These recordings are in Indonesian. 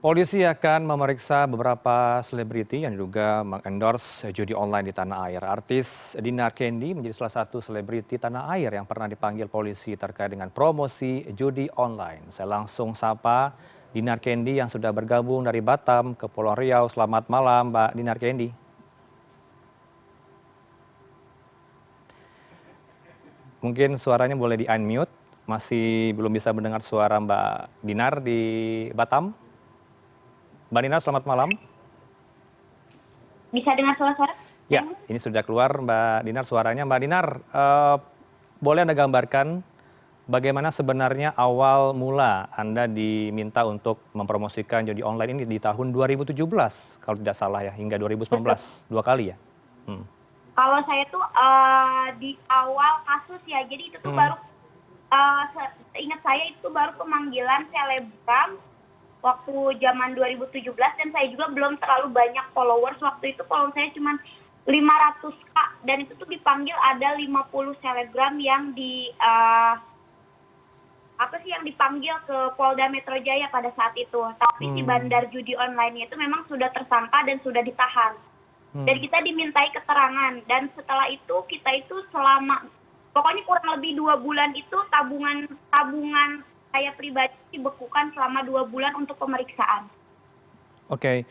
Polisi akan memeriksa beberapa selebriti yang diduga mengendorse judi online di tanah air. Artis Dinar Kendi menjadi salah satu selebriti tanah air yang pernah dipanggil polisi terkait dengan promosi judi online. Saya langsung sapa Dinar Kendi yang sudah bergabung dari Batam ke Pulau Riau. Selamat malam, Mbak Dinar Kendi. Mungkin suaranya boleh di-unmute. Masih belum bisa mendengar suara Mbak Dinar di Batam. Mbak Dinar, selamat malam. Bisa dengar suara-suara? Ya, ini sudah keluar Mbak Dinar suaranya. Mbak Dinar, boleh Anda gambarkan bagaimana sebenarnya awal mula Anda diminta untuk mempromosikan judi online ini di tahun 2017, kalau tidak salah ya, hingga 2019, dua kali ya? Kalau saya tuh di awal kasus ya, jadi itu tuh baru, seingat saya itu baru pemanggilan selebgram waktu zaman 2017 dan saya juga belum terlalu banyak followers waktu itu, kalau saya cuma 500K dan itu tuh dipanggil ada 50 selebgram yang yang dipanggil ke Polda Metro Jaya pada saat itu. Tapi si bandar judi online itu memang sudah tersangka dan sudah ditahan. Dan kita dimintai keterangan dan setelah itu kita itu selama pokoknya kurang lebih 2 bulan itu tabungan saya pribadi dibekukan selama 2 bulan untuk pemeriksaan. Oke,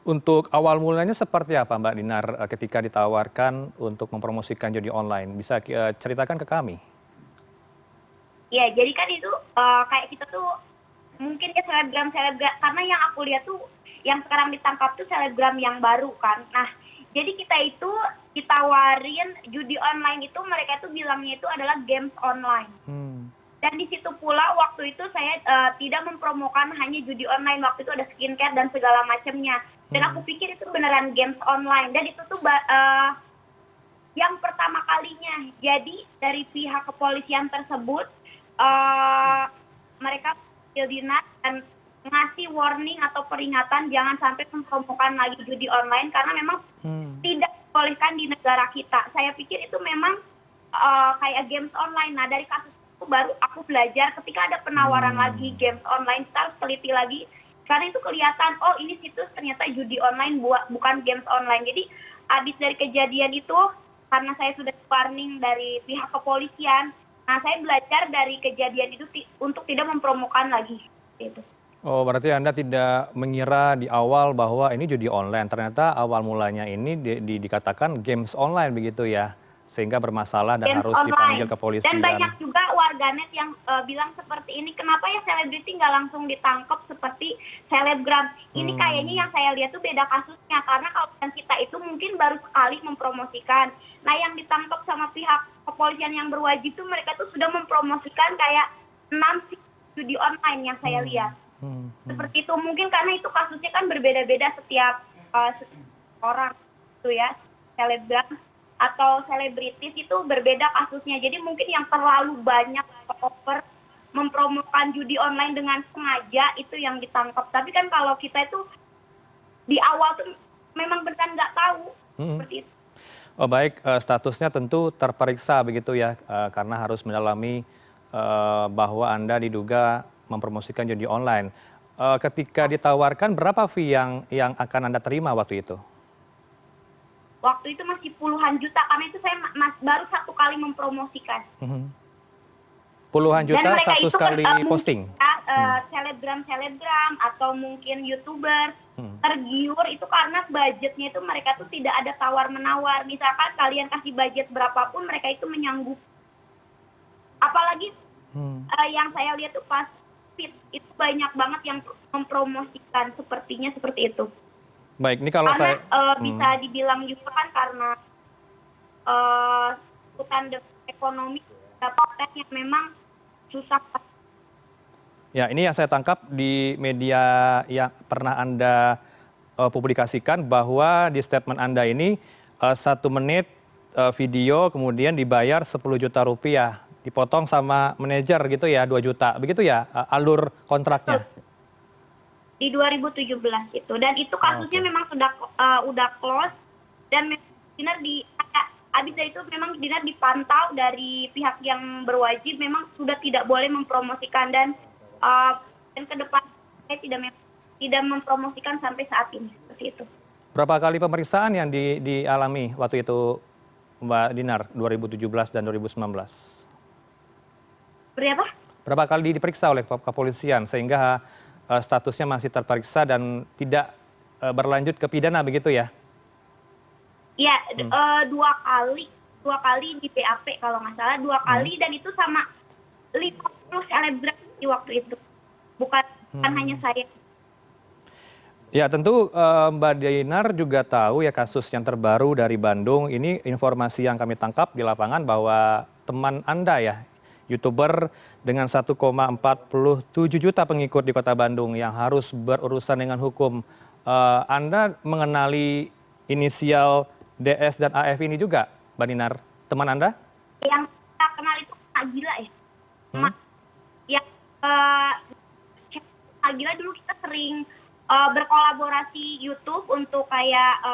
untuk awal mulanya seperti apa Mbak Dinar ketika ditawarkan untuk mempromosikan judi online? Bisa ceritakan ke kami? Ya, jadi kan itu kayak kita tuh mungkin ya selebgram karena yang aku lihat tuh yang sekarang ditangkap tuh selebgram yang baru kan. Nah, jadi kita itu ditawarin judi online itu mereka itu bilangnya itu adalah games online. Dan di situ pula waktu itu saya tidak mempromokan hanya judi online, waktu itu ada skincare dan segala macamnya. Dan aku pikir itu beneran games online dan itu tuh yang pertama kalinya. Jadi dari pihak kepolisian tersebut mereka Dinar dan ngasih warning atau peringatan jangan sampai mempromokan lagi judi online karena memang tidak dibolehkan di negara kita. Saya pikir itu memang kayak games online. Nah, dari kasus itu baru aku belajar ketika ada penawaran lagi games online, kita harus teliti lagi karena itu kelihatan oh ini situs ternyata judi online bukan games online. Jadi habis dari kejadian itu karena saya sudah warning dari pihak kepolisian, nah saya belajar dari kejadian itu untuk tidak mempromokan lagi itu. Oh, berarti Anda tidak mengira di awal bahwa ini judi online. Ternyata awal mulanya ini dikatakan games online begitu ya. Sehingga bermasalah dan games harus online. Dipanggil ke polisi. Dan banyak juga warganet yang bilang seperti ini, kenapa ya selebriti nggak langsung ditangkap seperti selebgram? Ini kayaknya yang saya lihat tuh beda kasusnya. Karena kalau kita itu mungkin baru sekali mempromosikan. Nah, yang ditangkap sama pihak kepolisian yang berwajib tuh mereka tuh sudah mempromosikan kayak 6 judi online yang saya lihat. Seperti itu mungkin karena itu kasusnya kan berbeda-beda setiap orang itu ya, selebgram atau selebritis itu berbeda kasusnya. Jadi mungkin yang terlalu banyak over mempromokan judi online dengan sengaja itu yang ditangkap. Tapi kan kalau kita itu di awal tuh memang benar nggak tahu seperti itu. Oh baik, statusnya tentu terperiksa begitu ya, karena harus mendalami bahwa Anda diduga mempromosikan judi online. Ketika ditawarkan berapa fee yang akan Anda terima waktu itu? Waktu itu masih puluhan juta karena itu saya baru 1 kali mempromosikan. Puluhan juta satu itu sekali posting? Selebgram atau mungkin YouTuber tergiur itu karena budgetnya itu mereka tuh tidak ada tawar-menawar. Misalkan kalian kasih budget berapapun mereka itu menyanggup. Apalagi yang saya lihat tuh pas fit itu banyak banget yang mempromosikan sepertinya seperti itu. Baik, ini kalau karena saya bisa dibilang juga kan karena hutan ekonomi dapat yang memang susah. Ya, ini yang saya tangkap di media yang pernah Anda publikasikan bahwa di statement Anda ini 1 menit video kemudian dibayar 10 juta rupiah, dipotong sama manajer gitu ya 2 juta, begitu ya alur kontraknya? Di 2017 itu dan itu kasusnya memang udah close dan Dinar habis dari itu memang Dinar dipantau dari pihak yang berwajib memang sudah tidak boleh mempromosikan dan ke depan saya tidak tidak mempromosikan sampai saat ini seperti itu. Berapa kali pemeriksaan yang dialami waktu itu Mbak Dinar, 2017 dan 2019? Berapa? Berapa kali diperiksa oleh kepolisian sehingga statusnya masih terperiksa dan tidak berlanjut ke pidana begitu ya? Iya, dua kali di BAP kalau nggak salah, 2 kali, dan itu sama 50 selebgram di waktu itu, bukan hanya saya. Ya tentu Mbak Dinar juga tahu ya kasus yang terbaru dari Bandung. Ini informasi yang kami tangkap di lapangan bahwa teman Anda ya, YouTuber dengan 1,47 juta pengikut di Kota Bandung yang harus berurusan dengan hukum. Anda mengenali inisial DS dan AF ini juga, Mbak Dinar, teman Anda? Yang saya kenal itu Mak Gila ya. Yang Mak Gila dulu kita sering berkolaborasi YouTube untuk kayak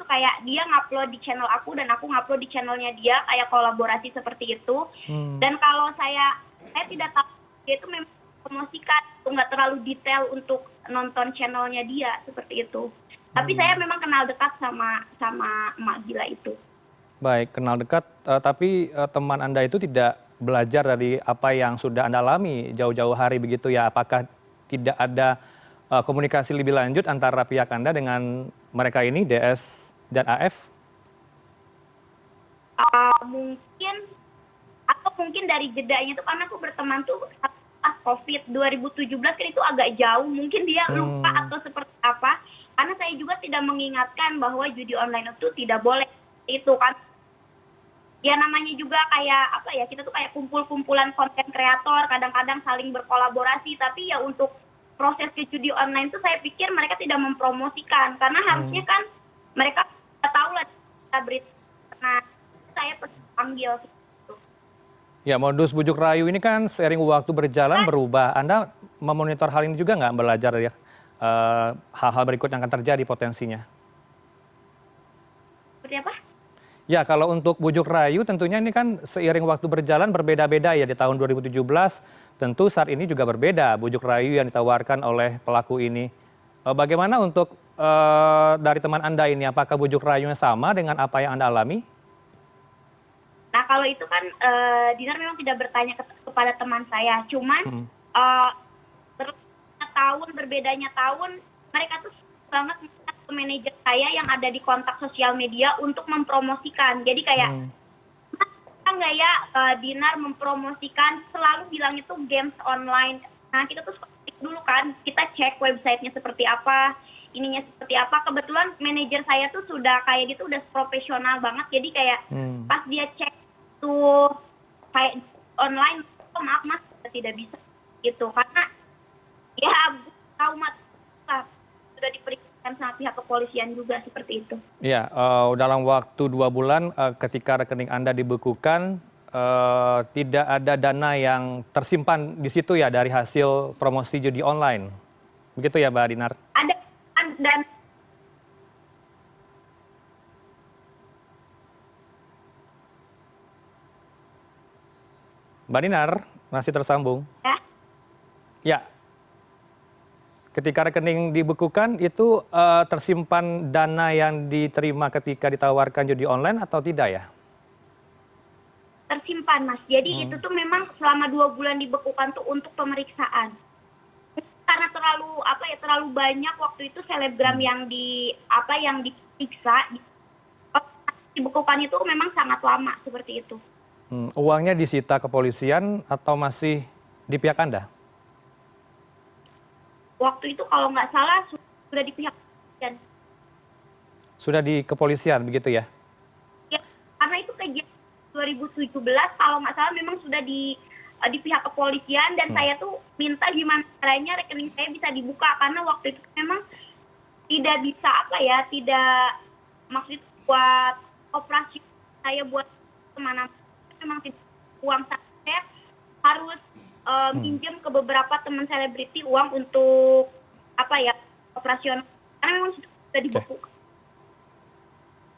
kayak dia ngupload di channel aku dan aku ngupload di channelnya dia, kayak kolaborasi seperti itu. Dan kalau saya tidak tahu dia itu memang promosikan, nggak terlalu detail untuk nonton channelnya dia seperti itu. Tapi saya memang kenal dekat sama Mak Gila itu. Baik, kenal dekat, tapi teman Anda itu tidak belajar dari apa yang sudah Anda alami jauh-jauh hari begitu ya? Apakah tidak ada komunikasi lebih lanjut antara pihak Anda dengan mereka ini, DS dan AF? Mungkin dari jedanya itu karena aku berteman tuh pas COVID 2017 kan itu agak jauh, mungkin dia lupa atau seperti apa. Karena saya juga tidak mengingatkan bahwa judi online itu tidak boleh itu kan. Ya namanya juga kayak kita tuh kayak kumpul-kumpulan konten kreator, kadang-kadang saling berkolaborasi, tapi ya untuk proses ke judi online itu saya pikir mereka tidak mempromosikan karena harusnya kan mereka tahu lah berita. Nah, saya panggil gitu. Ya, modus bujuk rayu ini kan seiring waktu berjalan berubah. Anda memonitor hal ini juga nggak, belajar ya hal-hal berikut yang akan terjadi potensinya? Seperti apa? Ya, kalau untuk bujuk rayu tentunya ini kan seiring waktu berjalan berbeda-beda ya. Di tahun 2017 tentu saat ini juga berbeda bujuk rayu yang ditawarkan oleh pelaku ini. Bagaimana untuk dari teman Anda ini, apakah bujuk rayunya sama dengan apa yang Anda alami? Nah kalau itu kan Dinar memang tidak bertanya kepada teman saya, cuman berbedanya tahun mereka tuh banget ke manajer saya yang ada di kontak sosial media untuk mempromosikan. Jadi kayak nggak ya Dinar mempromosikan, selalu bilang itu games online. Nah kita tuh dulu kan kita cek websitenya seperti apa, ininya seperti apa. Kebetulan manajer saya tuh sudah kayak gitu, udah profesional banget. Jadi kayak pas dia cek tuh kayak online, oh, maaf mas tidak bisa gitu karena ya tahu mas sudah diperiksa sama pihak kepolisian juga seperti itu. Ya, dalam waktu 2 bulan ketika rekening Anda dibekukan, tidak ada dana yang tersimpan di situ ya dari hasil promosi judi online. Begitu ya Mbak Dinar? Ada dan Mbak Dinar, masih tersambung? ya. Ya. Ketika rekening dibekukan itu tersimpan dana yang diterima ketika ditawarkan judi online atau tidak ya? Tersimpan mas. Jadi itu tuh memang selama 2 bulan dibekukan tuh untuk pemeriksaan. Karena terlalu banyak waktu itu selebgram yang diperiksa, dibekukan itu memang sangat lama seperti itu. Uangnya disita kepolisian atau masih di pihak Anda? Waktu itu kalau nggak salah sudah di pihak kepolisian. Sudah di kepolisian begitu ya? Ya, karena itu kejadian 2017 kalau nggak salah memang sudah di pihak kepolisian dan saya tuh minta gimana caranya rekening saya bisa dibuka karena waktu itu memang tidak bisa tidak maksud buat operasi saya buat kemana memang tidak uang saya harus minjem ke beberapa teman selebriti uang untuk operasional karena memang sudah dibuka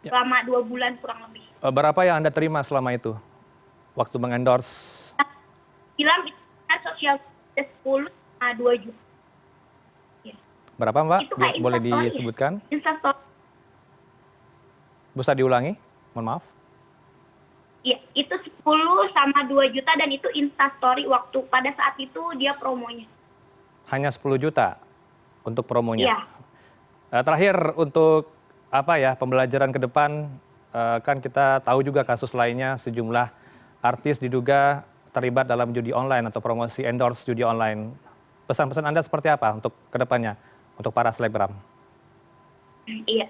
selama 2 bulan kurang lebih. Berapa yang Anda terima selama itu waktu mengendorse? Bilang itu sosial 10 2 juta. Berapa Mbak? Itu kayak Boleh Instastory ya. disebutkan? Instastory. Bisa diulangi? Mohon maaf. Iya, itu 10 sama 2 juta dan itu Instastory waktu pada saat itu dia promonya. Hanya 10 juta untuk promonya. Iya. Terakhir untuk apa ya pembelajaran ke depan, kan kita tahu juga kasus lainnya sejumlah artis diduga terlibat dalam judi online atau promosi endorse judi online. Pesan-pesan Anda seperti apa untuk ke depannya untuk para selebgram? Iya.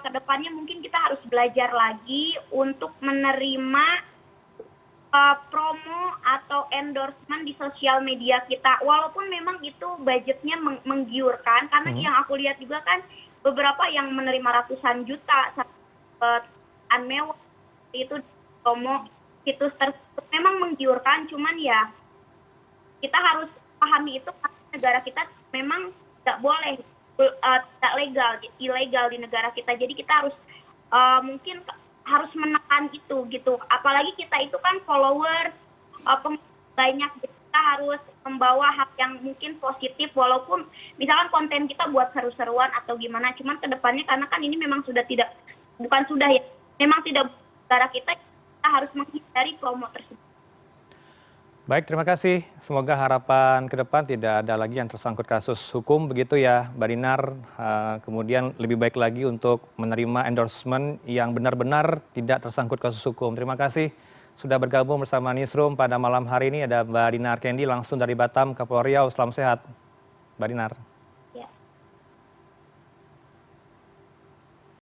Kedepannya mungkin kita harus belajar lagi untuk menerima promo atau endorsement di sosial media kita. Walaupun memang itu budgetnya menggiurkan, karena yang aku lihat juga kan beberapa yang menerima ratusan juta mewah itu promo situs tersebut memang menggiurkan, cuman ya kita harus pahami itu karena negara kita memang tidak boleh tidak legal, ilegal di negara kita. Jadi kita harus mungkin harus menekan itu gitu. Apalagi kita itu kan followers banyak, kita harus membawa hal yang mungkin positif walaupun misalkan konten kita buat seru-seruan atau gimana. Cuman kedepannya karena kan ini memang sudah tidak, bukan sudah ya, memang tidak negara kita harus menghindari promo tersebut. Baik, terima kasih. Semoga harapan ke depan tidak ada lagi yang tersangkut kasus hukum begitu ya, Mbak Dinar. Kemudian lebih baik lagi untuk menerima endorsement yang benar-benar tidak tersangkut kasus hukum. Terima kasih sudah bergabung bersama Newsroom pada malam hari ini. Ada Mbak Dinar Kendi langsung dari Batam, Kepulauan Riau. Salam sehat, Mbak Dinar.